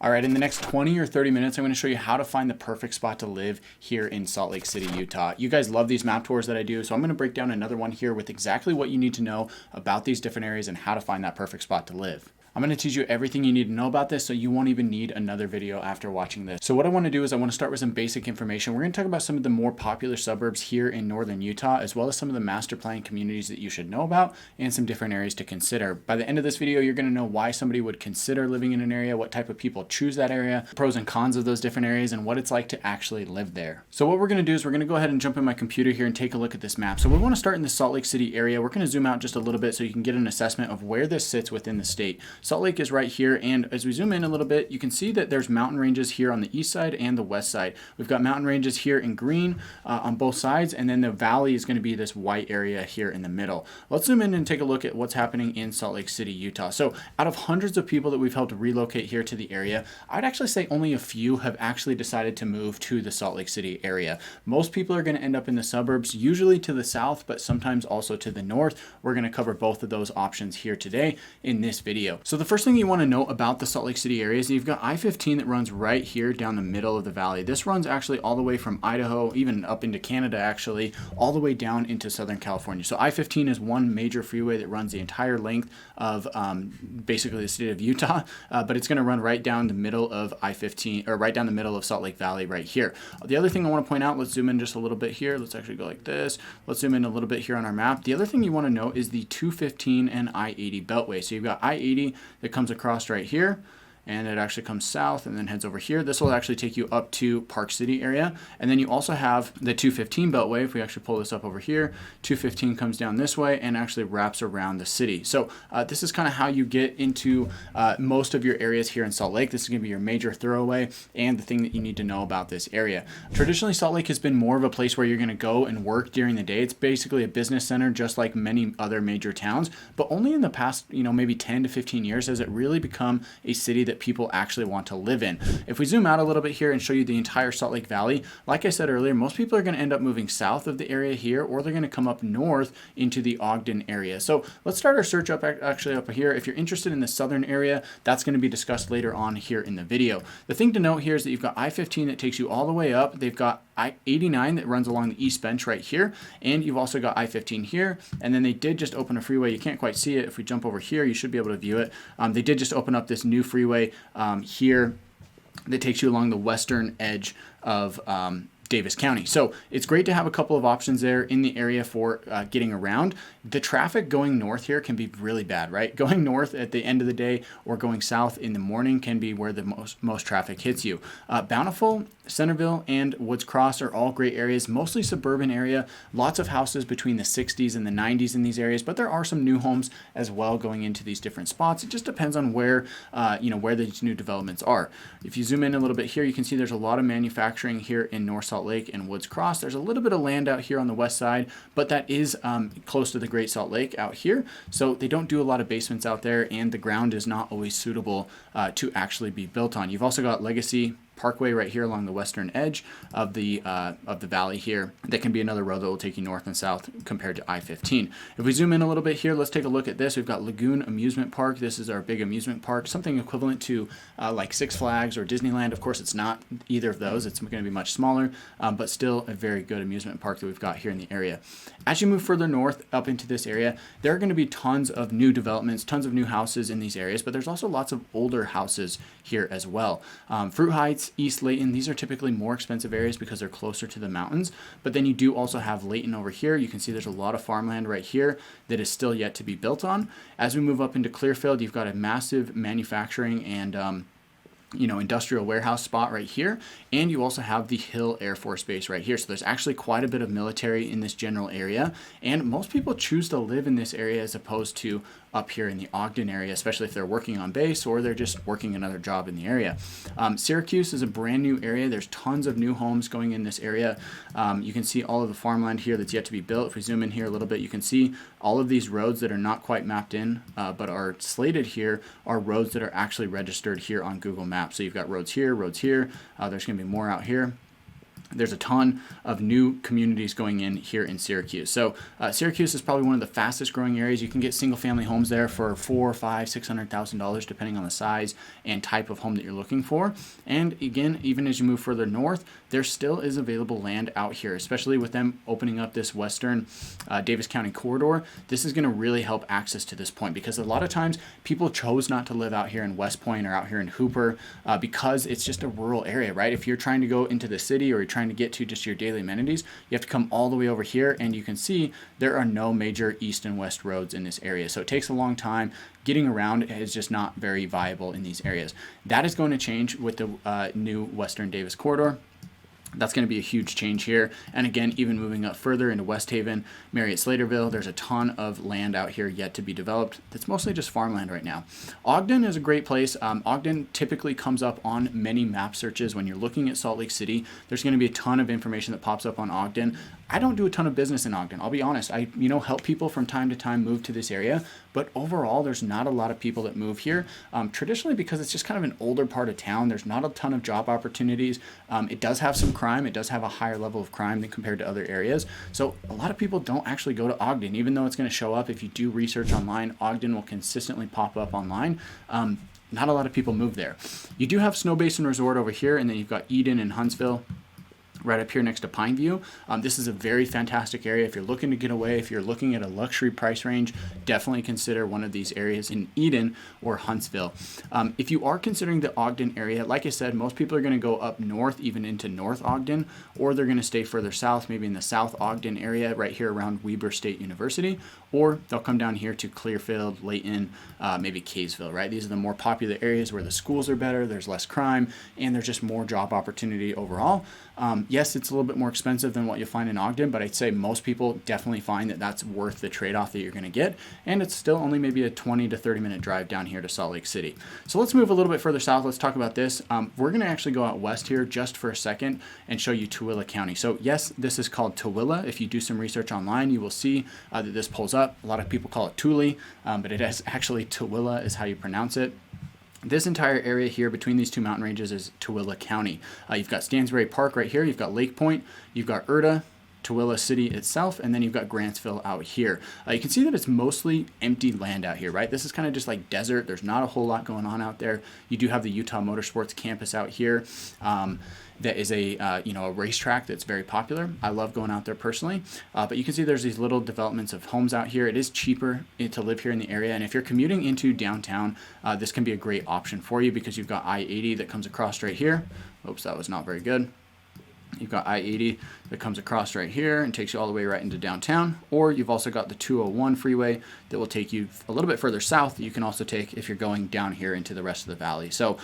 All right, in the next 20 or 30 minutes, I'm going to show you how to find the perfect spot to live here in Salt Lake City, Utah. You guys love these map tours that I do, so I'm going to break down another one here with exactly what you need to know about these different areas and how to find that perfect spot to live. I'm going to teach you everything you need to know about this, so you won't even need another video after watching this. So what I want to do is I want to start with some basic information. We're going to talk about some of the more popular suburbs here in northern Utah, as well as some of the master plan communities that you should know about and some different areas to consider. By the end of this video, you're going to know why somebody would consider living in an area, what type of people choose that area, pros and cons of those different areas, and what it's like to actually live there. So what we're going to do is we're going to go ahead and jump in my computer here and take a look at this map. So we want to start in the Salt Lake City area. We're going to zoom out just a little bit so you can get an assessment of where this sits within the state. Salt Lake is right here, and as we zoom in a little bit, you can see that there's mountain ranges here on the east side and the west side. We've got mountain ranges here in green on both sides, and then the valley is going to be this white area here in the middle. Let's zoom in and take a look at what's happening in Salt Lake City, Utah. So out of hundreds of people that we've helped relocate here to the area, I'd actually say only a few have actually decided to move to the Salt Lake City area. Most people are going to end up in the suburbs, usually to the south, but sometimes also to the north. We're going to cover both of those options here today in this video. So the first thing you want to know about the Salt Lake City area is you've got I-15 that runs right here down the middle of the valley. This runs actually all the way from Idaho, even up into Canada actually, all the way down into Southern California. So I-15 is one major freeway that runs the entire length of basically the state of Utah, but it's going to run right down the middle of I-15, or right down the middle of Salt Lake Valley right here. The other thing I want to point out, let's zoom in just a little bit here. Let's actually go like this. Let's zoom in a little bit here on our map. The other thing you want to know is the 215 and I-80 beltway. So you've got I-80 that comes across right here, and it actually comes south and then heads over here. This will actually take you up to Park City area. And then you also have the 215 beltway. If we actually pull this up over here, 215 comes down this way and actually wraps around the city. So this is kind of how you get into most of your areas here in Salt Lake. This is going to be your major thoroughway and the thing that you need to know about this area. Traditionally, Salt Lake has been more of a place where you're going to go and work during the day. It's basically a business center, just like many other major towns, but only in the past, maybe 10 to 15 years has it really become a city that people actually want to live in. If we zoom out a little bit here and show you the entire Salt Lake Valley, like I said earlier, most people are going to end up moving south of the area here, or they're going to come up north into the Ogden area. So let's start our search up here. If you're interested in the southern area, that's going to be discussed later on here in the video. The thing to note here is that you've got I-15 that takes you all the way up. They've got I-89 that runs along the east bench right here, and you've also got I-15 here, and then they did just open a freeway. You can't quite see it. If we jump over here, you should be able to view it. They did just open up this new freeway here that takes you along the western edge of Davis County. So it's great to have a couple of options there in the area for getting around. The traffic going north here can be really bad, right? Going north at the end of the day or going south in the morning can be where the most traffic hits you. Bountiful, Centerville, and Woods Cross are all great areas, mostly suburban area. Lots of houses between the 60s and the 90s in these areas, but there are some new homes as well going into these different spots. It just depends on where, where these new developments are. If you zoom in a little bit here, you can see there's a lot of manufacturing here in North Salt Lake and Woods Cross. There's a little bit of land out here on the west side, but that is close to the Great Salt Lake out here. So they don't do a lot of basements out there, and the ground is not always suitable to actually be built on. You've also got Legacy Parkway right here along the western edge of the valley here. That can be another road that will take you north and south compared to I-15. If we zoom in a little bit here, let's take a look at this. We've got Lagoon Amusement Park. This is our big amusement park, something equivalent to like Six Flags or Disneyland. Of course, it's not either of those. It's going to be much smaller, but still a very good amusement park that we've got here in the area. As you move further north up into this area, there are going to be tons of new developments, tons of new houses in these areas, but there's also lots of older houses here as well. Fruit Heights, East Layton, these are typically more expensive areas because they're closer to the mountains, but then you do also have Layton over here. You can see there's a lot of farmland right here that is still yet to be built on. As we move up into Clearfield, you've got a massive manufacturing and industrial warehouse spot right here, and you also have the Hill Air Force Base right here. So there's actually quite a bit of military in this general area, and most people choose to live in this area as opposed to up here in the Ogden area, especially if they're working on base or they're just working another job in the area. Syracuse is a brand new area. There's tons of new homes going in this area. You can see all of the farmland here that's yet to be built. If we zoom in here a little bit, you can see all of these roads that are not quite mapped in, but are slated here, are roads that are actually registered here on Google Maps. So you've got roads here, there's going to be more out here. there's a ton of new communities going in here in Syracuse. So Syracuse is probably one of the fastest growing areas. You can get single family homes there for $400,000, $500,000, $600,000 depending on the size and type of home that you're looking for. And again, even as you move further north, there still is available land out here, especially with them opening up this western Davis County corridor. This is going to really help access to this point, because a lot of times people chose not to live out here in West Point or out here in Hooper because it's just a rural area, right? If you're trying to go into the city or you're trying to get to just your daily amenities, you have to come all the way over here, and you can see there are no major east and west roads in this area. So it takes a long time. Getting around is just not very viable in these areas. That is going to change with the new Western Davis corridor. That's going to be a huge change here. And again, even moving up further into West Haven, Marriott Slaterville, there's a ton of land out here yet to be developed. That's mostly just farmland right now. Ogden is a great place. Ogden typically comes up on many map searches. When you're looking at Salt Lake City, there's going to be a ton of information that pops up on Ogden. I don't do a ton of business in Ogden. I'll be honest. I help people from time to time move to this area, but overall, there's not a lot of people that move here. Traditionally, because it's just kind of an older part of town, there's not a ton of job opportunities. It does have some crime. It does have a higher level of crime than compared to other areas. So a lot of people don't actually go to Ogden, even though it's going to show up. If you do research online, Ogden will consistently pop up online. Not a lot of people move there. You do have Snow Basin Resort over here, and then you've got Eden and Huntsville right up here next to Pineview. This is a very fantastic area. If you're looking to get away, if you're looking at a luxury price range, definitely consider one of these areas in Eden or Huntsville. If you are considering the Ogden area, like I said, most people are going to go up north, even into North Ogden, or they're going to stay further south, maybe in the South Ogden area, right here around Weber State University, or they'll come down here to Clearfield, Layton, maybe Kaysville, right? These are the more popular areas where the schools are better, there's less crime, and there's just more job opportunity overall. Yes, it's a little bit more expensive than what you'll find in Ogden, but I'd say most people definitely find that that's worth the trade-off that you're going to get, and it's still only maybe a 20 to 30 minute drive down here to Salt Lake City. So let's move a little bit further south. Let's talk about this. We're going to actually go out west here just for a second and show you Tooele County. So yes, this is called Tooele. If you do some research online, you will see that this pulls up. A lot of people call it Tooele, but it is actually Tooele is how you pronounce it. This entire area here between these two mountain ranges is Tooele County. You've got Stansbury Park right here. You've got Lake Point. You've got Erta, Tooele City itself, and then you've got Grantsville out here. You can see that it's mostly empty land out here, right? This is kind of just like desert. There's not a whole lot going on out there. You do have the Utah Motorsports campus out here. That is a a racetrack that's very popular. I love going out there personally, but you can see there's these little developments of homes out here. It is cheaper to live here in the area, and if you're commuting into downtown, this can be a great option for you because you've got I-80 that comes across right here. Oops, that was not very good. You've got I-80 that comes across right here and takes you all the way right into downtown, or you've also got the 201 freeway that will take you a little bit further south that you can also take if you're going down here into the rest of the valley. So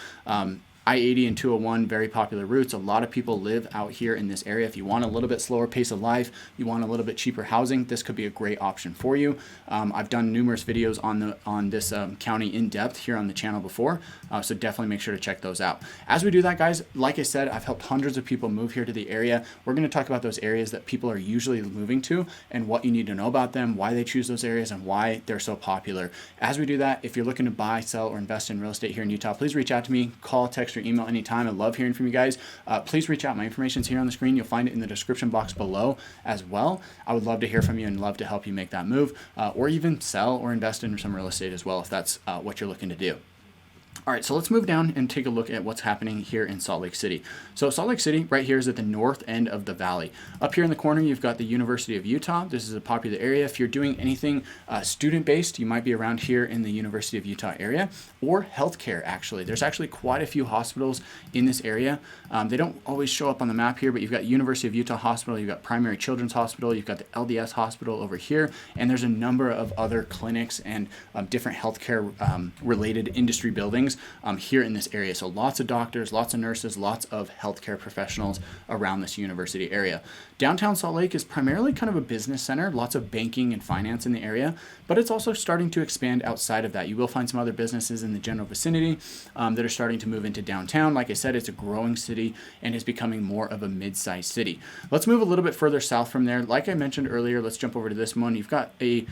I-80 and 201, very popular routes. A lot of people live out here in this area. If you want a little bit slower pace of life, you want a little bit cheaper housing, this could be a great option for you. I've done numerous videos on this county in depth here on the channel before, so definitely make sure to check those out. As we do that, guys, like I said, I've helped hundreds of people move here to the area. We're going to talk about those areas that people are usually moving to and what you need to know about them, why they choose those areas, and why they're so popular. As we do that, if you're looking to buy, sell, or invest in real estate here in Utah, please reach out to me, call, text, or email anytime. I love hearing from you guys. Please reach out. My information is here on the screen. You'll find it in the description box below as well. I would love to hear from you and love to help you make that move, or even sell or invest in some real estate as well if that's what you're looking to do. All right, so let's move down and take a look at what's happening here in Salt Lake City. So Salt Lake City right here is at the north end of the valley. Up here in the corner, you've got the University of Utah. This is a popular area. If you're doing anything student-based, you might be around here in the University of Utah area, or healthcare, actually. There's actually quite a few hospitals in this area. They don't always show up on the map here, but you've got University of Utah Hospital, you've got Primary Children's Hospital, you've got the LDS Hospital over here, and there's a number of other clinics and different healthcare related industry buildings here in this area. So lots of doctors, lots of nurses, lots of healthcare professionals around this university area. Downtown Salt Lake is primarily kind of a business center, lots of banking and finance in the area, but it's also starting to expand outside of that. You will find some other businesses in the general vicinity that are starting to move into downtown. Like I said, it's a growing city and is becoming more of a mid-sized city. Let's move a little bit further south from there. Like I mentioned earlier, let's jump over to this one. You've got a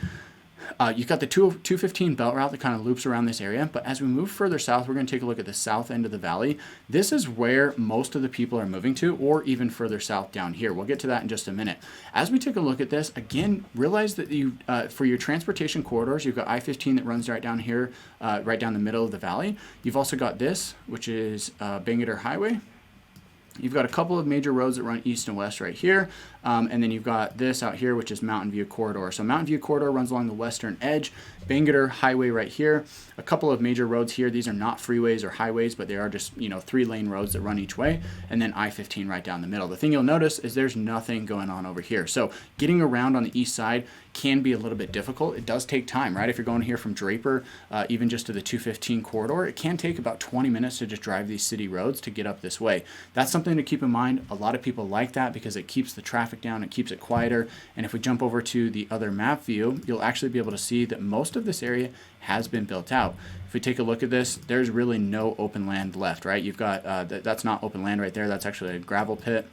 You've got the 215 belt route that kind of loops around this area, but as we move further south, we're going to take a look at the south end of the valley. This is where most of the people are moving to, or even further south down here. We'll get to that in just a minute. As we take a look at this, again, realize that you, for your transportation corridors, you've got I-15 that runs right down here, right down the middle of the valley. You've also got this, which is Bangor Highway. You've got a couple of major roads that run east and west right here. And then you've got this out here, which is Mountain View Corridor. So Mountain View Corridor runs along the western edge. Bangor Highway right here. A couple of major roads here. These are not freeways or highways, but they are just, 3-lane roads that run each way. And then I-15 right down the middle. The thing you'll notice is there's nothing going on over here. So getting around on the east side can be a little bit difficult. It does take time, right? If you're going here from Draper, even just to the 215 corridor, it can take about 20 minutes to just drive these city roads to get up this way. That's something to keep in mind. A lot of people like that because it keeps the traffic down, it keeps it quieter. And if we jump over to the other map view, you'll actually be able to see that most of this area has been built out. If we take a look at this, there's really no open land left, right? You've got, that's not open land right there. That's actually a gravel pit.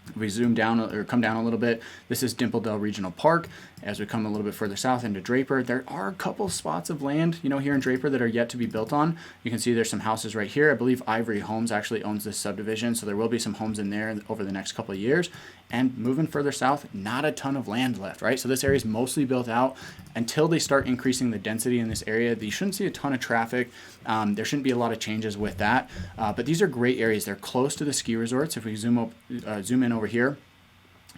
If we zoom down or come down a little bit, this is Dimpledale Regional Park. As we come a little bit further south into Draper, there are a couple spots of land, here in Draper that are yet to be built on. You can see there's some houses right here. I believe Ivory Homes actually owns this subdivision, so there will be some homes in there over the next couple of years. And moving further south, not a ton of land left, right? So this area is mostly built out. Until they start increasing the density in this area, you shouldn't see a ton of traffic. There shouldn't be a lot of changes with that. But these are great areas. They're close to the ski resorts. If we zoom in over here,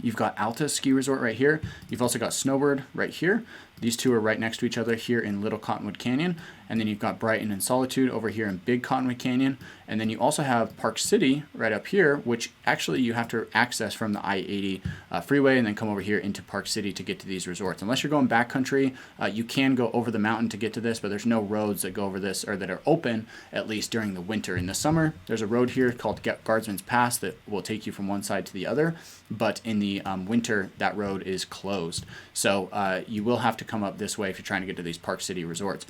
you've got Alta Ski Resort right here. You've also got Snowbird right here. These two are right next to each other here in Little Cottonwood Canyon. And then you've got Brighton and Solitude over here in Big Cottonwood Canyon. And then you also have Park City right up here, which actually you have to access from the I-80 freeway and then come over here into Park City to get to these resorts. Unless you're going backcountry, you can go over the mountain to get to this, but there's no roads that go over this or that are open, at least during the winter. In the summer, there's a road here called Guardsman's Pass that will take you from one side to the other. But in the winter, that road is closed. So you will have to come up this way if you're trying to get to these Park City resorts.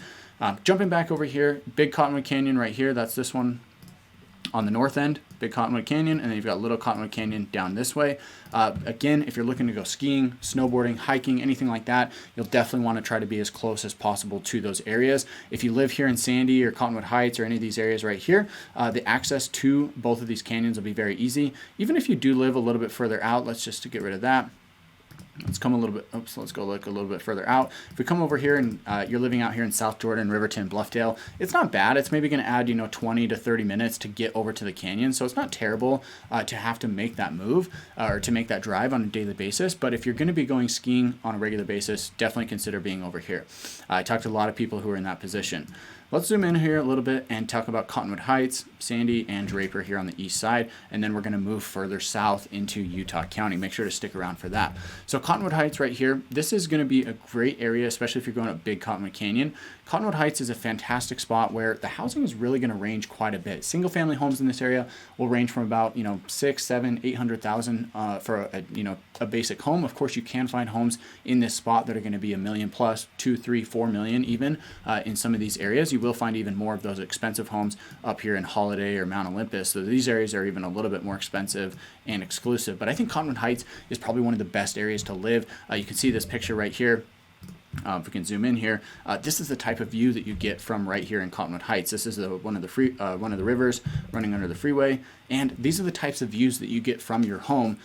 Jumping back over here, Big Cottonwood Canyon right here. That's this one on the north end, Big Cottonwood Canyon, and then you've got Little Cottonwood Canyon down this way. Again, if you're looking to go skiing, snowboarding, hiking, anything like that, you'll definitely want to try to be as close as possible to those areas. If you live here in Sandy or Cottonwood Heights or any of these areas right here, the access to both of these canyons will be very easy. Even if you do live a little bit further out, let's just to get rid of that. Let's come a little bit, let's go look a little bit further out. If we come over here and you're living out here in South Jordan, Riverton, Bluffdale, it's not bad. It's maybe going to add, 20 to 30 minutes to get over to the canyon. So it's not terrible to have to make that move or to make that drive on a daily basis. But if you're going to be going skiing on a regular basis, definitely consider being over here. I talked to a lot of people who are in that position. Let's zoom in here a little bit and talk about Cottonwood Heights, Sandy, and Draper here on the east side. And then we're going to move further south into Utah County. Make sure to stick around for that. So Cottonwood Heights right here, this is going to be a great area, especially if you're going up Big Cottonwood Canyon. Cottonwood Heights is a fantastic spot where the housing is really going to range quite a bit. Single family homes in this area will range from about, 6, 7, 800,000 for a basic home. Of course, you can find homes in this spot that are going to be $1 million plus, 2, 3, 4 million even in some of these areas. You will find even more of those expensive homes up here in Holiday or Mount Olympus. So these areas are even a little bit more expensive and exclusive. But I think Cottonwood Heights is probably one of the best areas to live. You can see this picture right here. If we can zoom in here, this is the type of view that you get from right here in Cottonwood Heights. This is one of the rivers running under the freeway, and these are the types of views that you get from your home.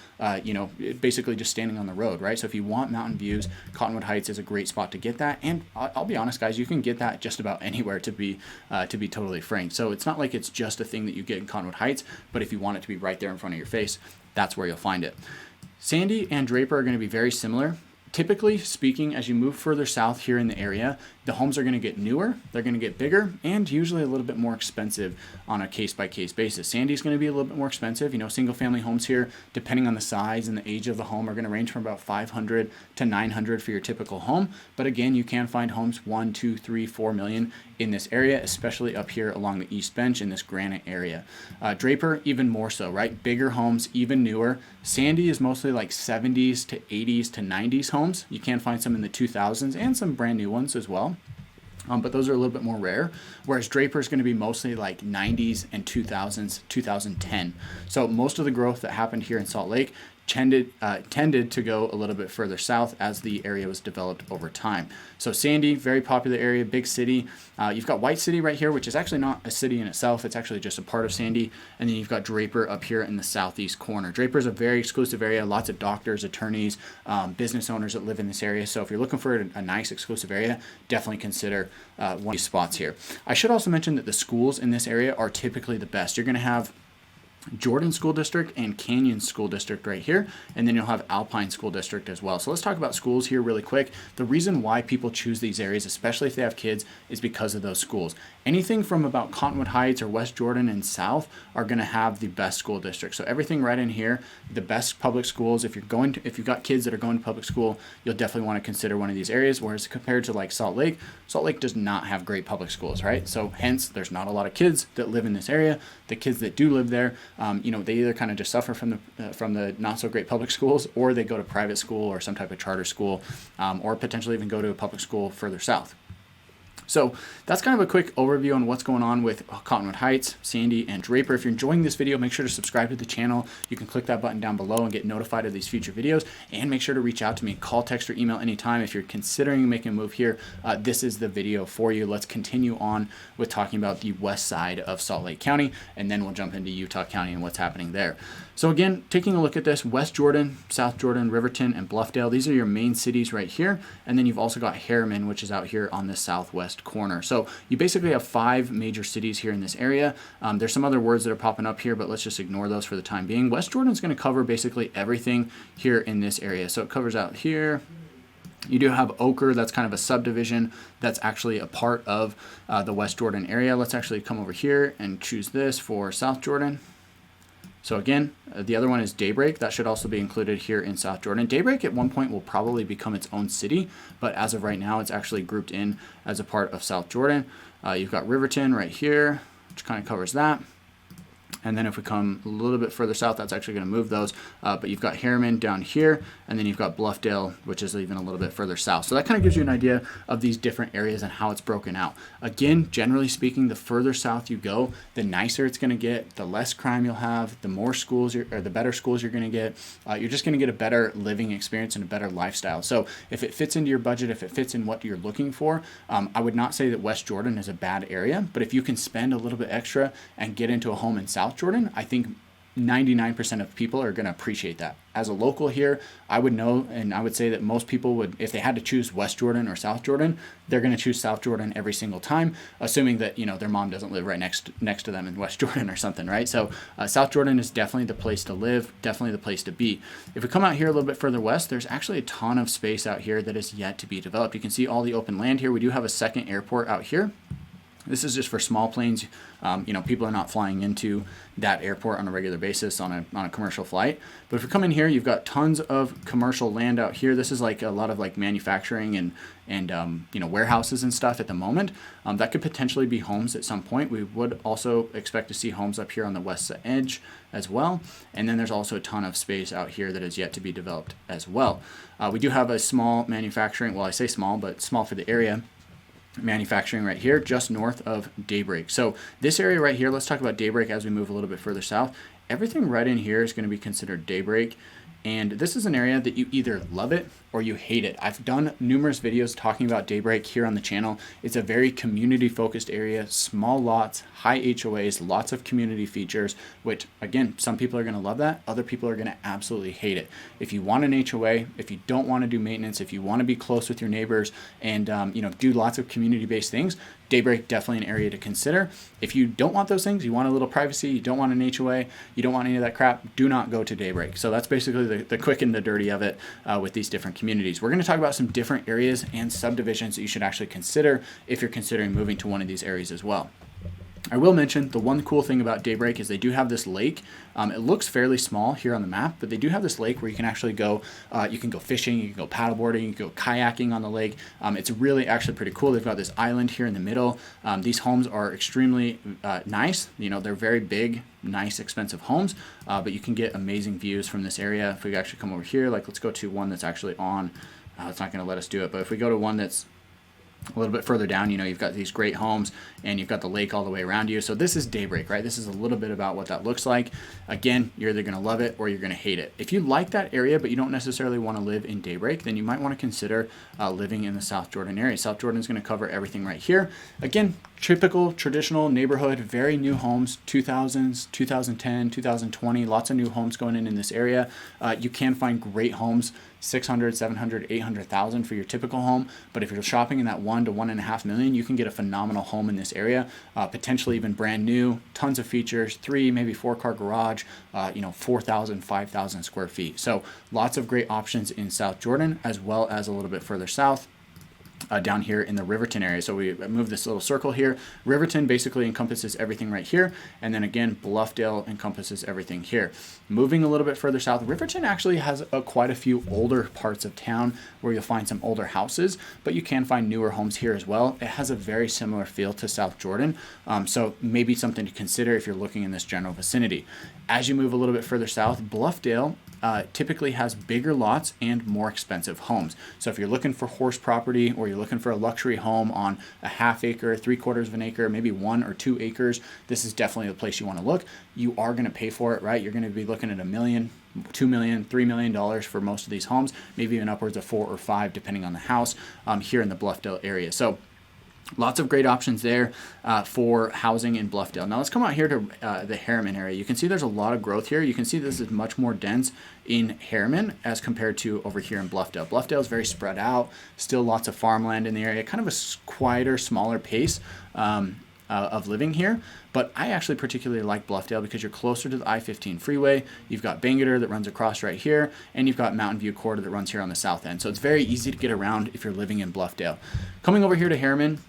Basically just standing on the road, right? So if you want mountain views, Cottonwood Heights is a great spot to get that. And I'll be honest, guys, you can get that just about anywhere. To be totally frank, so it's not like it's just a thing that you get in Cottonwood Heights, but if you want it to be right there in front of your face, that's where you'll find it. Sandy and Draper are going to be very similar. Typically speaking, as you move further south here in the area, the homes are going to get newer, they're going to get bigger, and usually a little bit more expensive on a case-by-case basis. Sandy's going to be a little bit more expensive. Single-family homes here, depending on the size and the age of the home, are going to range from about $500 to $900 for your typical home. But again, you can find homes 1, 2, 3, 4 million in this area, especially up here along the East Bench in this granite area. Draper, even more so, right? Bigger homes, even newer. Sandy is mostly like 70s to 80s to 90s homes. You can find some in the 2000s and some brand new ones as well. But those are a little bit more rare, whereas Draper is going to be mostly like 90s and 2000s, 2010. So most of the growth that happened here in Salt Lake tended to go a little bit further south as the area was developed over time. So Sandy, very popular area, big city. You've got White City right here, which is actually not a city in itself. It's actually just a part of Sandy. And then you've got Draper up here in the southeast corner. Draper is a very exclusive area. Lots of doctors, attorneys, business owners that live in this area. So if you're looking for a nice exclusive area, definitely consider one of these spots here. I should also mention that the schools in this area are typically the best. You're going to have Jordan School District and Canyon School District right here, and then you'll have Alpine School District as well. So let's talk about schools here really quick. The reason why people choose these areas, especially if they have kids, is because of those schools. Anything from about Cottonwood Heights or West Jordan and south are going to have the best school districts. So everything right in here, the best public schools. If you've got kids that are going to public school, you'll definitely want to consider one of these areas. Whereas compared to like Salt Lake does not have great public schools, right? So hence there's not a lot of kids that live in this area. The kids that do live there, they either kind of just suffer from the not so great public schools, or they go to private school or some type of charter school, or potentially even go to a public school further south. So that's kind of a quick overview on what's going on with Cottonwood Heights, Sandy, and Draper. If you're enjoying this video, make sure to subscribe to the channel. You can click that button down below and get notified of these future videos. And make sure to reach out to me, call, text, or email anytime. If you're considering making a move here, this is the video for you. Let's continue on with talking about the west side of Salt Lake County, and then we'll jump into Utah County and what's happening there. So again, taking a look at this, West Jordan, South Jordan, Riverton, and Bluffdale, these are your main cities right here. And then you've also got Harriman, which is out here on the southwest corner. So you basically have 5 major cities here in this area. There's some other words that are popping up here, but let's just ignore those for the time being. West Jordan is going to cover basically everything here in this area. So it covers out here. You do have Ochre, that's kind of a subdivision that's actually a part of the West Jordan area. Let's actually come over here and choose this for South Jordan. So again, the other one is Daybreak. That should also be included here in South Jordan. Daybreak at one point will probably become its own city, but as of right now, it's actually grouped in as a part of South Jordan. You've got Riverton right here, which kind of covers that. And then if we come a little bit further south, that's actually going to move those. But you've got Harriman down here, and then you've got Bluffdale, which is even a little bit further south. So that kind of gives you an idea of these different areas and how it's broken out. Again, generally speaking, the further south you go, the nicer it's going to get, the less crime you'll have, the more schools, or the better schools you're going to get. You're just going to get a better living experience and a better lifestyle. So if it fits into your budget, if it fits in what you're looking for, I would not say that West Jordan is a bad area. But if you can spend a little bit extra and get into a home in South Jordan, I think 99% of people are going to appreciate that. As a local here, I would know, and I would say that most people would, if they had to choose West Jordan or South Jordan, they're going to choose South Jordan every single time, assuming that, their mom doesn't live right next to them in West Jordan or something, right? So South Jordan is definitely the place to live, definitely the place to be. If we come out here a little bit further west, there's actually a ton of space out here that is yet to be developed. You can see all the open land here. We do have a second airport out here. This is just for small planes. People are not flying into that airport on a regular basis on a commercial flight. But if you come in here, you've got tons of commercial land out here. This is like a lot of like manufacturing and warehouses and stuff at the moment. That could potentially be homes at some point. We would also expect to see homes up here on the west edge as well. And then there's also a ton of space out here that is yet to be developed as well. We do have a small manufacturing, well, I say small, but small for the area, manufacturing right here just north of Daybreak. So this area right here, let's talk about Daybreak as we move a little bit further south. Everything right in here is going to be considered Daybreak. And this is an area that you either love it or you hate it. I've done numerous videos talking about Daybreak here on the channel. It's a very community focused area, small lots, high HOAs, lots of community features, which again, some people are going to love that. Other people are going to absolutely hate it. If you want an HOA, if you don't want to do maintenance, if you want to be close with your neighbors and do lots of community based things, Daybreak, definitely an area to consider. If you don't want those things, you want a little privacy, you don't want an HOA, you don't want any of that crap, do not go to Daybreak. So that's basically the quick and the dirty of it with these different communities. We're going to talk about some different areas and subdivisions that you should actually consider if you're considering moving to one of these areas as well. I will mention the one cool thing about Daybreak is they do have this lake. It looks fairly small here on the map, but they do have this lake where you can actually go, you can go fishing, you can go paddleboarding, you can go kayaking on the lake. It's really actually pretty cool. They've got this island here in the middle. These homes are extremely nice. They're very big, nice, expensive homes, but you can get amazing views from this area. If we actually come over here, like let's go to one that's actually on, it's not going to let us do it, but if we go to one that's A little bit further down, you've got these great homes and you've got the lake all the way around you. So this is Daybreak, right? This is a little bit about what that looks like. Again, you're either going to love it or you're going to hate it. If you like that area, but you don't necessarily want to live in Daybreak, then you might want to consider living in the South Jordan area. South Jordan is going to cover everything right here. Again, typical, traditional neighborhood, very new homes, 2000s, 2010, 2020, lots of new homes going in this area. You can find great homes, 600, 700, 800,000 for your typical home. But if you're shopping in that 1 to 1.5 million, you can get a phenomenal home in this area, potentially even brand new, tons of features, 3, maybe 4-car garage, 4,000, 5,000 square feet. So lots of great options in South Jordan, as well as a little bit further south. Down here in the Riverton area. So we move this little circle here. Riverton basically encompasses everything right here. And then again, Bluffdale encompasses everything here. Moving a little bit further south, Riverton actually has quite a few older parts of town where you'll find some older houses, but you can find newer homes here as well. It has a very similar feel to South Jordan. So maybe something to consider if you're looking in this general vicinity. As you move a little bit further south, Bluffdale typically has bigger lots and more expensive homes. So if you're looking for horse property or you're looking for a luxury home on a half acre, 3/4 of an acre, maybe 1 or 2 acres, this is definitely the place you want to look. You are going to pay for it, right? You're going to be looking at $1 million, $2 million, $3 million for most of these homes, maybe even upwards of 4 or 5 depending on the house here in the Bluffdale area. So lots of great options there for housing in Bluffdale. Now let's come out here to the Harriman area. You can see there's a lot of growth here. You can see this is much more dense in Harriman as compared to over here in Bluffdale. Bluffdale is very spread out, still lots of farmland in the area, kind of a quieter, smaller pace of living here. But I actually particularly like Bluffdale because you're closer to the I-15 freeway. You've got Bangerter that runs across right here, and you've got Mountain View Corridor that runs here on the south end. So it's very easy to get around if you're living in Bluffdale. Coming over here to Harriman,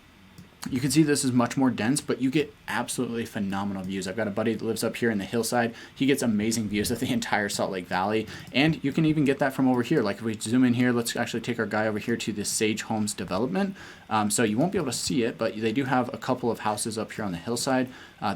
you can see this is much more dense, but you get absolutely phenomenal views. I've got a buddy that lives up here in the hillside. He gets amazing views of the entire Salt Lake Valley, and you can even get that from over here. Like if we zoom in here, let's actually take our guy over here to this Sage Homes development. So you won't be able to see it, but they do have a couple of houses up here on the hillside.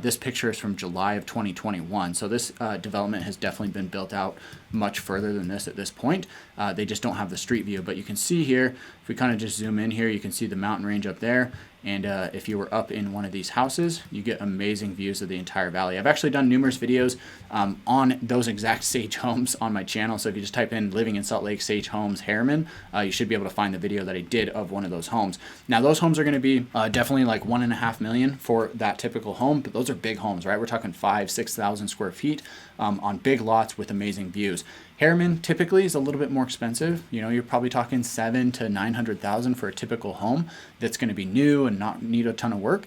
This picture is from July of 2021. So this development has definitely been built out much further than this at this point. They just don't have the street view, but you can see here, if we kind of just zoom in here, you can see the mountain range up there. And if you were up in one of these houses, you get amazing views of the entire valley. I've actually done numerous videos on those exact Sage Homes on my channel. So if you just type in living in Salt Lake Sage Homes Harriman, you should be able to find the video that I did of one of those homes. Now those homes are going to be definitely like 1.5 million for that typical home, but those are big homes, right? We're talking 5,000-6,000 square feet on big lots with amazing views. Harriman typically is a little bit more expensive. You're probably talking 700,000 to 900,000 for a typical home that's going to be new and not need a ton of work.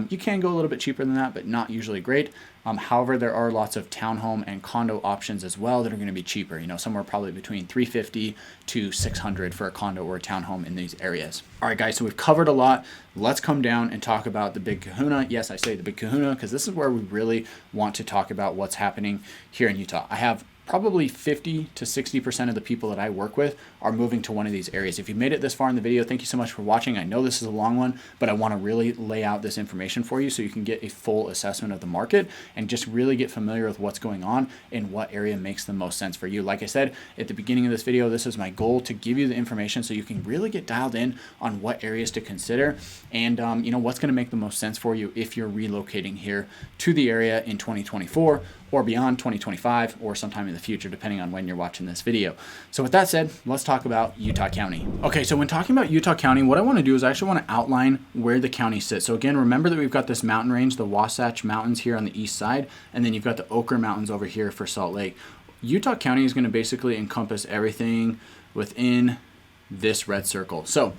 You can go a little bit cheaper than that, but not usually great. However, there are lots of townhome and condo options as well that are going to be cheaper. Somewhere probably between $350 to $600 for a condo or a townhome in these areas. All right, guys, so we've covered a lot. Let's come down and talk about the Big Kahuna. Yes, I say the Big Kahuna because this is where we really want to talk about what's happening here in Utah. I have probably 50 to 60% of the people that I work with are moving to one of these areas. If you made it this far in the video, thank you so much for watching. I know this is a long one, but I want to really lay out this information for you so you can get a full assessment of the market and just really get familiar with what's going on and what area makes the most sense for you. Like I said at the beginning of this video, this is my goal to give you the information so you can really get dialed in on what areas to consider and what's going to make the most sense for you if you're relocating here to the area in 2024 or beyond, 2025, or sometime in the future, depending on when you're watching this video. So with that said, let's talk about Utah County. Okay, so when talking about Utah County, what I want to do is I actually want to outline where the county sits. So again, remember that we've got this mountain range, the Wasatch Mountains here on the east side, and then you've got the Ochre Mountains over here for Salt Lake. Utah County is going to basically encompass everything within this red circle. So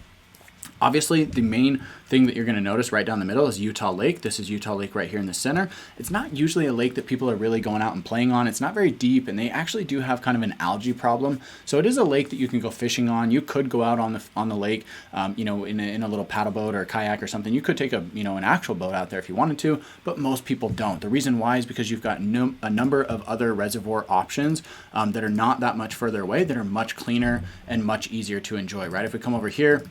obviously, the main thing that you're going to notice right down the middle is Utah Lake. This is Utah Lake right here in the center. It's not usually a lake that people are really going out and playing on. It's not very deep, and they actually do have kind of an algae problem. So it is a lake that you can go fishing on. You could go out on the lake, in a little paddle boat or a kayak or something. You could take an actual boat out there if you wanted to, but most people don't. The reason why is because you've got a number of other reservoir options that are not that much further away, that are much cleaner and much easier to enjoy, right? If we come over here,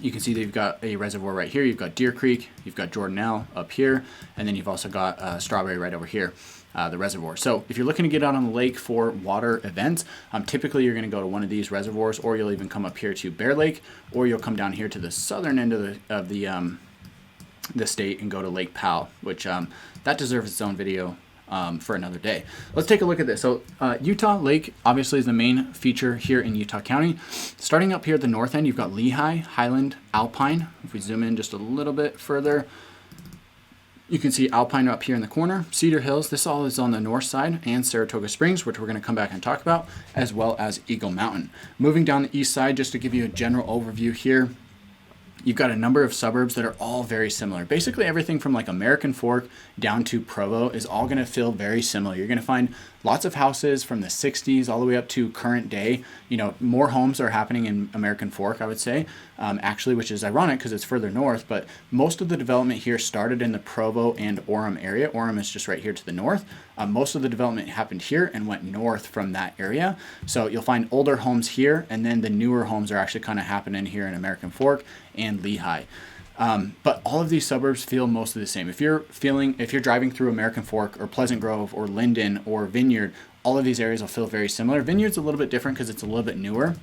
You can see that you've got a reservoir right here. You've got Deer Creek, you've got Jordanelle up here, and then you've also got Strawberry right over here, the reservoir. So if you're looking to get out on the lake for water events, typically you're going to go to one of these reservoirs, or you'll even come up here to Bear Lake, or you'll come down here to the southern end of the state and go to Lake Powell, which that deserves its own video for another day. Let's take a look at this. So Utah Lake obviously is the main feature here in Utah County. Starting up here at the north end, you've got Lehi, Highland, Alpine. If we zoom in just a little bit further, you can see Alpine up here in the corner, Cedar Hills, this all is on the north side, and Saratoga Springs, which we're going to come back and talk about, as well as Eagle Mountain. Moving down the east side, just to give you a general overview here, you've got a number of suburbs that are all very similar. Basically everything from like American Fork down to Provo is all going to feel very similar. You're going to find lots of houses from the 60s all the way up to current day. You know, more homes are happening in American Fork, I would say, actually, which is ironic because it's further north, but most of the development here started in the Provo and Orem area. Orem is just right here to the north. Most of the development happened here and went north from that area. So you'll find older homes here, and then the newer homes are actually kind of happening here in American Fork and Lehi. But all of these suburbs feel mostly the same. If you're driving through American Fork or Pleasant Grove or Linden or Vineyard, all of these areas will feel very similar. Vineyard's a little bit different because it's a little bit newer.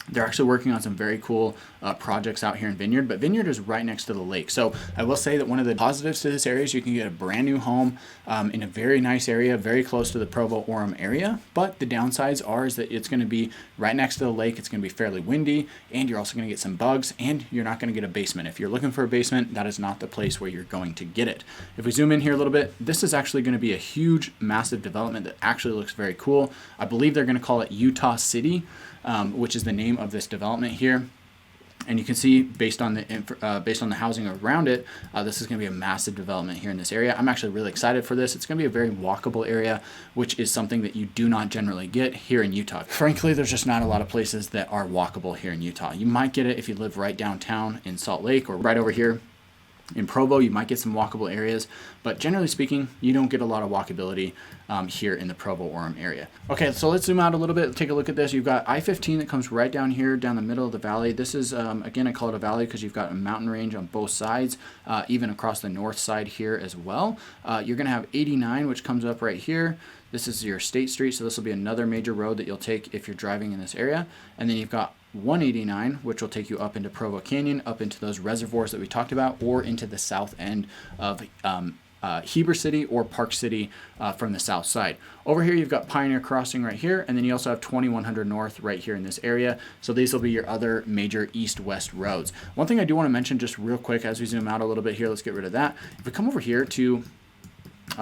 They're actually working on some very cool projects out here in Vineyard, but Vineyard is right next to the lake. So I will say that one of the positives to this area is you can get a brand new home in a very nice area, very close to the Provo Orem area. But the downsides is that it's going to be right next to the lake. It's going to be fairly windy, and you're also going to get some bugs, and you're not going to get a basement. If you're looking for a basement, that is not the place where you're going to get it. If we zoom in here a little bit, this is actually going to be a huge, massive development that actually looks very cool. I believe they're going to call it Utah City, which is the name of this development here. And you can see based on the housing around it, this is going to be a massive development here in this area. I'm actually really excited for this. It's going to be a very walkable area, which is something that you do not generally get here in Utah. Frankly, there's just not a lot of places that are walkable here in Utah. You might get it if you live right downtown in Salt Lake or right over here in Provo. You might get some walkable areas, but generally speaking, you don't get a lot of walkability here in the Provo Orem area. Okay, so let's zoom out a little bit, take a look at this. You've got I-15 that comes right down here, down the middle of the valley. This is, again, I call it a valley because you've got a mountain range on both sides, even across the north side here as well. You're going to have 89, which comes up right here. This is your State Street, so this will be another major road that you'll take if you're driving in this area. And then you've got 189, which will take you up into Provo Canyon, up into those reservoirs that we talked about, or into the south end of Heber City or Park City from the south side. Over here, you've got Pioneer Crossing right here, and then you also have 2100 North right here in this area. So these will be your other major east-west roads. One thing I do want to mention just real quick as we zoom out a little bit here, let's get rid of that. If we come over here to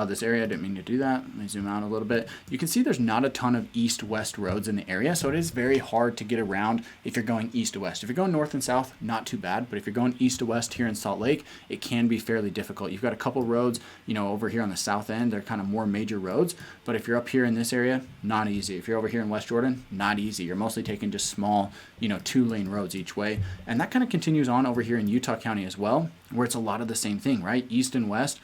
this area, I didn't mean to do that. Let me zoom out a little bit. You can see there's not a ton of east-west roads in the area, so it is very hard to get around if you're going east to west. If you're going north and south, not too bad, but if you're going east to west here in Salt Lake, it can be fairly difficult. You've got a couple roads, you know, over here on the south end, they're kind of more major roads, but if you're up here in this area, not easy. If you're over here in West Jordan, not easy. You're mostly taking just small, you know, 2-lane roads each way, and that kind of continues on over here in Utah County as well, where it's a lot of the same thing, right? East and west.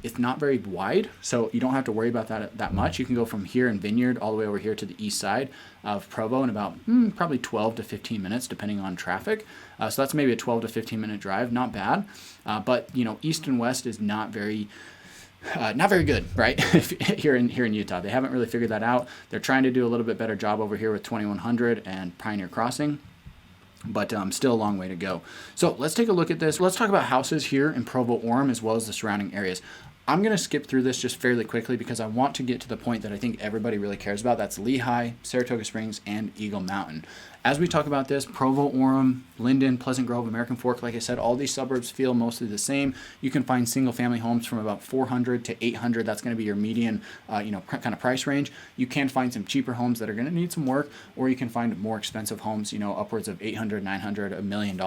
It's not very wide, so you don't have to worry about that much. You can go from here in Vineyard all the way over here to the east side of Provo in about probably 12 to 15 minutes, depending on traffic. So that's maybe a 12 to 15 minute drive, not bad. But you know, east and west is not very good, right? here in Utah, they haven't really figured that out. They're trying to do a little bit better job over here with 2100 and Pioneer Crossing, but still a long way to go. So let's take a look at this. Let's talk about houses here in Provo Orem as well as the surrounding areas. I'm going to skip through this just fairly quickly because I want to get to the point that I think everybody really cares about. That's Lehi, Saratoga Springs, and Eagle Mountain. As we talk about this, Provo, Orem, Linden, Pleasant Grove, American Fork, like I said, all these suburbs feel mostly the same. You can find single-family homes from about 400 to 800. That's going to be your median, kind of price range. You can find some cheaper homes that are going to need some work, or you can find more expensive homes, upwards of 800, 900, $1 million.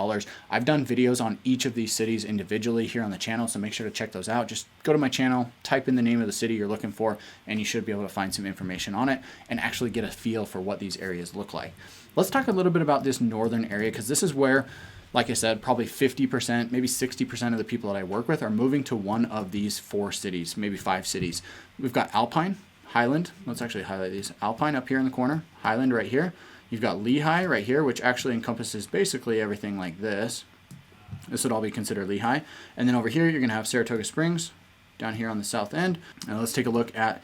I've done videos on each of these cities individually here on the channel, so make sure to check those out. Just go to my channel, type in the name of the city you're looking for, and you should be able to find some information on it and actually get a feel for what these areas look like. Let's talk a little bit about this northern area, because this is where, like I said, probably 50%, maybe 60% of the people that I work with are moving to one of these 4 cities, maybe 5 cities. We've got Alpine, Highland. Let's actually highlight these. Alpine up here in the corner, Highland right here. You've got Lehi right here, which actually encompasses basically everything like this. This would all be considered Lehi. And then over here, you're going to have Saratoga Springs down here on the south end. Now let's take a look at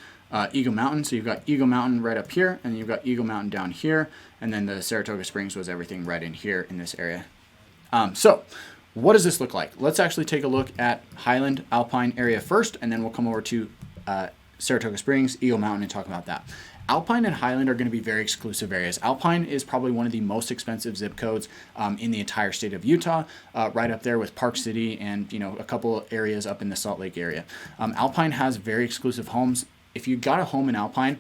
Eagle Mountain. So you've got Eagle Mountain right up here, and then you've got Eagle Mountain down here, and then the Saratoga Springs was everything right in here in this area. So what does this look like? Let's actually take a look at Highland Alpine area first, and then we'll come over to Saratoga Springs, Eagle Mountain, and talk about that. Alpine and Highland are going to be very exclusive areas. Alpine is probably one of the most expensive zip codes in the entire state of Utah, right up there with Park City and a couple areas up in the Salt Lake area. Alpine has very exclusive homes. If you got a home in Alpine,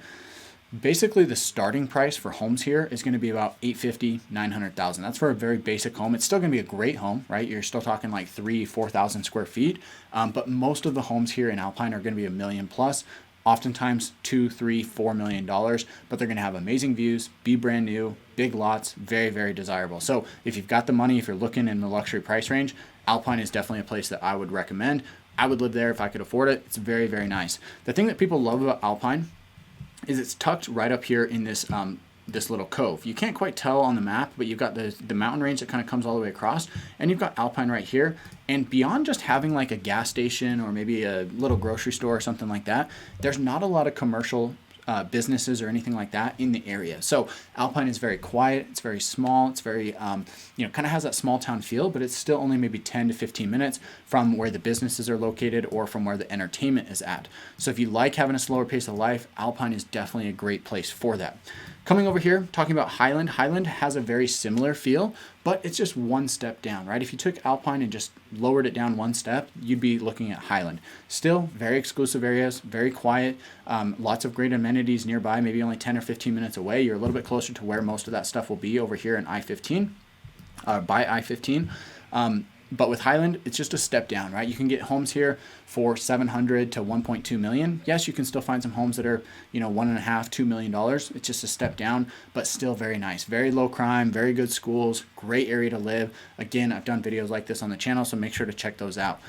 basically the starting price for homes here is going to be about $850,000, $900,000. That's for a very basic home. It's still going to be a great home, right? You're still talking like 3,000-4,000 square feet, but most of the homes here in Alpine are going to be $1 million plus. Oftentimes $2, $3, $4 million, but they're going to have amazing views, be brand new, big lots, very, very desirable. So if you've got the money, if you're looking in the luxury price range, Alpine is definitely a place that I would recommend. I would live there if I could afford it. It's very, very nice. The thing that people love about Alpine is it's tucked right up here in this this little cove. You can't quite tell on the map, but you've got the mountain range that kind of comes all the way across, and you've got Alpine right here. And beyond just having like a gas station or maybe a little grocery store or something like that, there's not a lot of commercial businesses or anything like that in the area. So Alpine is very quiet. It's very small. It's very, kind of has that small town feel, but it's still only maybe 10 to 15 minutes from where the businesses are located or from where the entertainment is at. So if you like having a slower pace of life, Alpine is definitely a great place for that. Coming over here, talking about Highland. Highland has a very similar feel, but it's just one step down, right? If you took Alpine and just lowered it down one step, you'd be looking at Highland. Still very exclusive areas, very quiet, lots of great amenities nearby, maybe only 10 or 15 minutes away. You're a little bit closer to where most of that stuff will be over here in I-15, by I-15. But with Highland, it's just a step down, right? You can get homes here for $700,000 to $1.2 million. Yes, you can still find some homes that are, $1.5, $2 million. It's just a step down, but still very nice. Very low crime, very good schools, great area to live. Again, I've done videos like this on the channel, so make sure to check those out.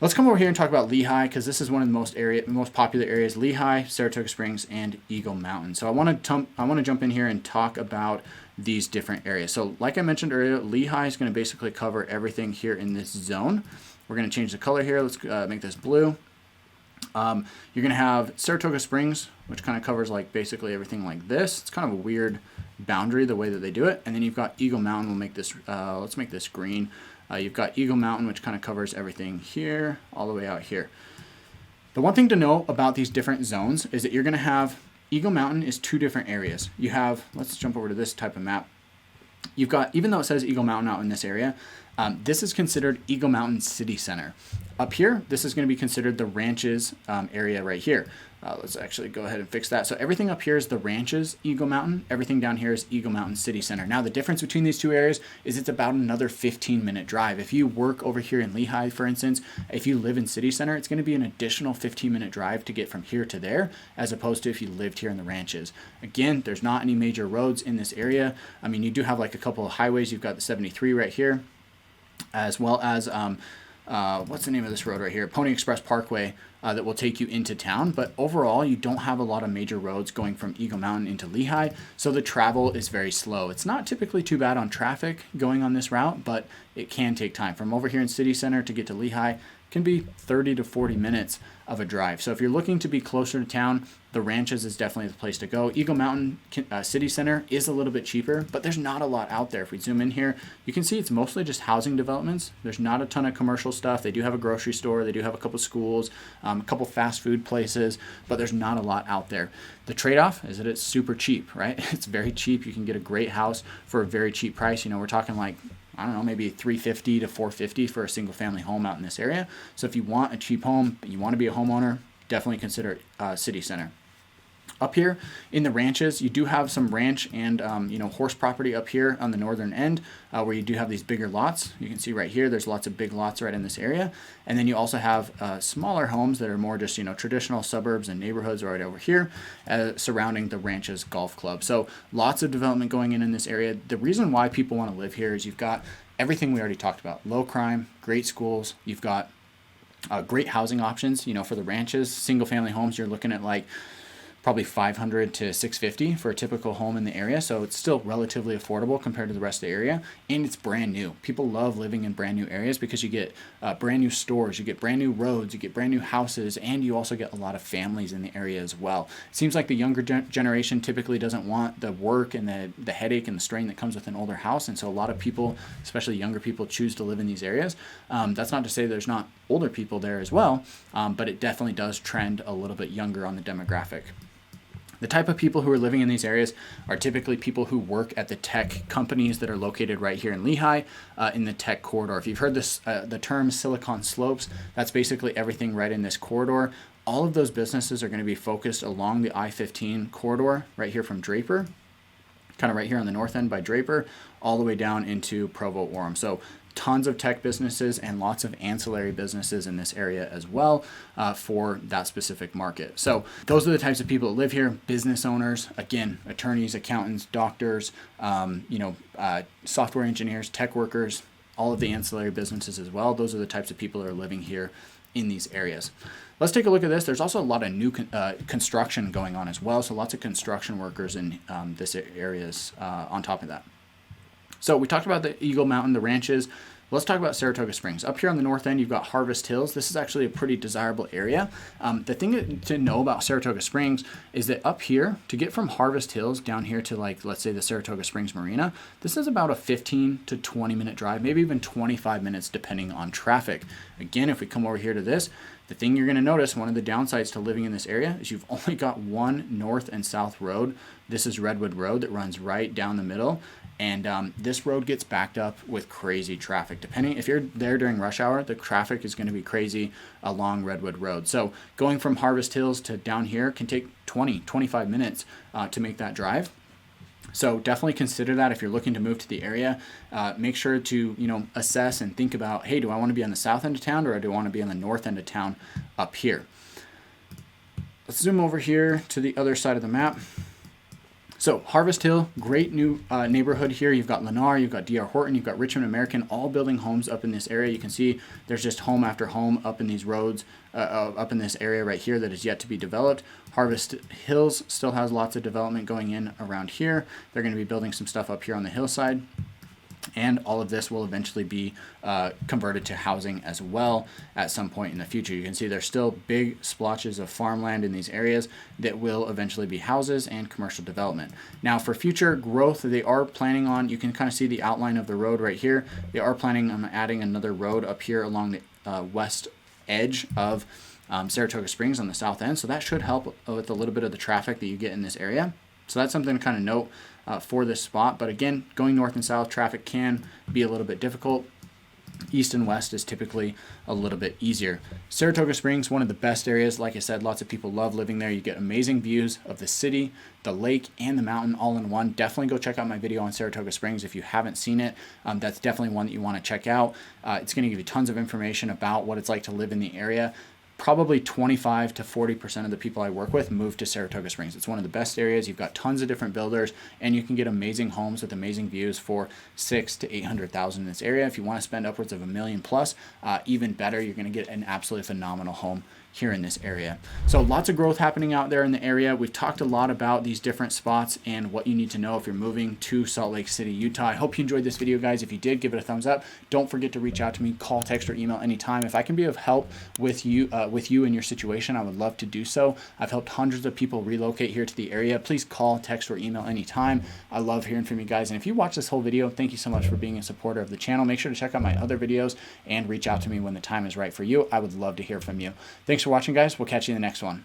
Let's come over here and talk about Lehi, because this is one of the most popular areas. Lehi, Saratoga Springs, and Eagle Mountain. So I want to jump in here and talk about these different areas. So like I mentioned earlier, Lehi is going to basically cover everything here in this zone. We're going to change the color here. Let's make this blue. You're going to have Saratoga Springs, which kind of covers like basically everything like this. It's kind of a weird boundary the way that they do it. And then you've got Eagle Mountain. We'll make this, let's make this green. You've got Eagle Mountain, which kind of covers everything here all the way out here. The one thing to know about these different zones is that you're going to have Eagle Mountain is two different areas. You have, let's jump over to this type of map. You've got, even though it says Eagle Mountain out in this area, this is considered Eagle Mountain City Center. Up here, this is going to be considered the Ranches area right here. Let's actually go ahead and fix that. So everything up here is the Ranches, Eagle Mountain. Everything down here is Eagle Mountain City Center. Now, the difference between these two areas is it's about another 15-minute drive. If you work over here in Lehi, for instance, if you live in City Center, it's going to be an additional 15-minute drive to get from here to there, as opposed to if you lived here in the Ranches. Again, there's not any major roads in this area. I mean, you do have like a couple of highways. You've got the 73 right here, as well as what's the name of this road right here? Pony Express Parkway that will take you into town. But overall, you don't have a lot of major roads going from Eagle Mountain into Lehi, so the travel is very slow. It's not typically too bad on traffic going on this route, but it can take time. From over here in City Center to get to Lehi can be 30 to 40 minutes of a drive. So if you're looking to be closer to town, the Ranches is definitely the place to go. Eagle Mountain City Center is a little bit cheaper, but there's not a lot out there. If we zoom in here, you can see it's mostly just housing developments. There's not a ton of commercial stuff. They do have a grocery store. They do have a couple schools, a couple fast food places, but there's not a lot out there. The trade-off is that it's super cheap, right? It's very cheap. You can get a great house for a very cheap price. We're talking like, I don't know, maybe $350 to $450 for a single family home out in this area. So if you want a cheap home, you want to be a homeowner, definitely consider City Center. Up here in the Ranches, you do have some ranch and horse property up here on the northern end where you do have these bigger lots. You can see right here, there's lots of big lots right in this area. And then you also have smaller homes that are more just traditional suburbs and neighborhoods right over here surrounding the Ranches Golf Club. So lots of development going in this area. The reason why people want to live here is you've got everything we already talked about. Low crime, great schools. You've got great housing options, for the Ranches. Single family homes, you're looking at like probably $500 to $650 for a typical home in the area. So it's still relatively affordable compared to the rest of the area. And it's brand new. People love living in brand new areas because you get brand new stores, you get brand new roads, you get brand new houses, and you also get a lot of families in the area as well. It seems like the younger generation typically doesn't want the work and the headache and the strain that comes with an older house. And so a lot of people, especially younger people, choose to live in these areas. That's not to say there's not older people there as well, but it definitely does trend a little bit younger on the demographic. The type of people who are living in these areas are typically people who work at the tech companies that are located right here in Lehi, in the tech corridor. If you've heard this, the term Silicon Slopes, that's basically everything right in this corridor. All of those businesses are going to be focused along the I-15 corridor right here from Draper, kind of right here on the north end by Draper, all the way down into Provo, Orem. So tons of tech businesses and lots of ancillary businesses in this area as well for that specific market. So those are the types of people that live here: business owners, again, attorneys, accountants, doctors, software engineers, tech workers, all of the ancillary businesses as well. Those are the types of people that are living here in these areas. Let's take a look at this. There's also a lot of new construction going on as well. So lots of construction workers in this areas on top of that. So we talked about the Eagle Mountain, the ranches. Let's talk about Saratoga Springs. Up here on the north end, you've got Harvest Hills. This is actually a pretty desirable area. The thing to know about Saratoga Springs is that up here, to get from Harvest Hills down here to, like, let's say the Saratoga Springs Marina, this is about a 15 to 20 minute drive, maybe even 25 minutes depending on traffic. Again, if we come over here to this, the thing you're going to notice, one of the downsides to living in this area is you've only got one north and south road. This is Redwood Road that runs right down the middle. And this road gets backed up with crazy traffic. Depending if you're there during rush hour, the traffic is going to be crazy along Redwood Road. So going from Harvest Hills to down here can take 25 minutes to make that drive. So definitely consider that if you're looking to move to the area. Make sure to assess and think about, hey, do I want to be on the south end of town, or do I want to be on the north end of town up here? Let's zoom over here to the other side of the map. So Harvest Hill, great new neighborhood here. You've got Lennar, you've got D.R. Horton, you've got Richmond American, all building homes up in this area. You can see there's just home after home up in these roads, up in this area right here that is yet to be developed. Harvest Hills still has lots of development going in around here. They're going to be building some stuff up here on the hillside. And all of this will eventually be converted to housing as well at some point in the future. You can see there's still big splotches of farmland in these areas that will eventually be houses and commercial development. Now, for future growth, they are planning on, you can kind of see the outline of the road right here. They are planning on adding another road up here along the west edge of Saratoga Springs on the south end. So that should help with a little bit of the traffic that you get in this area. So that's something to kind of note for this spot. But again, going north and south, traffic can be a little bit difficult. East and west is typically a little bit easier. Saratoga Springs, one of the best areas. Like I said, lots of people love living there. You get amazing views of the city, the lake, and the mountain all in one. Definitely go check out my video on Saratoga Springs if you haven't seen it. That's definitely one that you want to check out. It's going to give you tons of information about what it's like to live in the area. Probably 25 to 40% of the people I work with move to Saratoga Springs. It's one of the best areas. You've got tons of different builders, and you can get amazing homes with amazing views for $600,000 to $800,000 in this area. If you want to spend upwards of $1 million plus, even better, you're going to get an absolutely phenomenal home here in this area. So lots of growth happening out there in the area. We've talked a lot about these different spots and what you need to know if you're moving to Salt Lake City, Utah. I hope you enjoyed this video, guys. If you did, give it a thumbs up. Don't forget to reach out to me, call, text, or email anytime. If I can be of help with you in your situation, I would love to do so. I've helped hundreds of people relocate here to the area. Please call, text, or email anytime. I love hearing from you guys. And if you watch this whole video, thank you so much for being a supporter of the channel. Make sure to check out my other videos and reach out to me when the time is right for you. I would love to hear from you. Thanks for watching, guys. We'll catch you in the next one.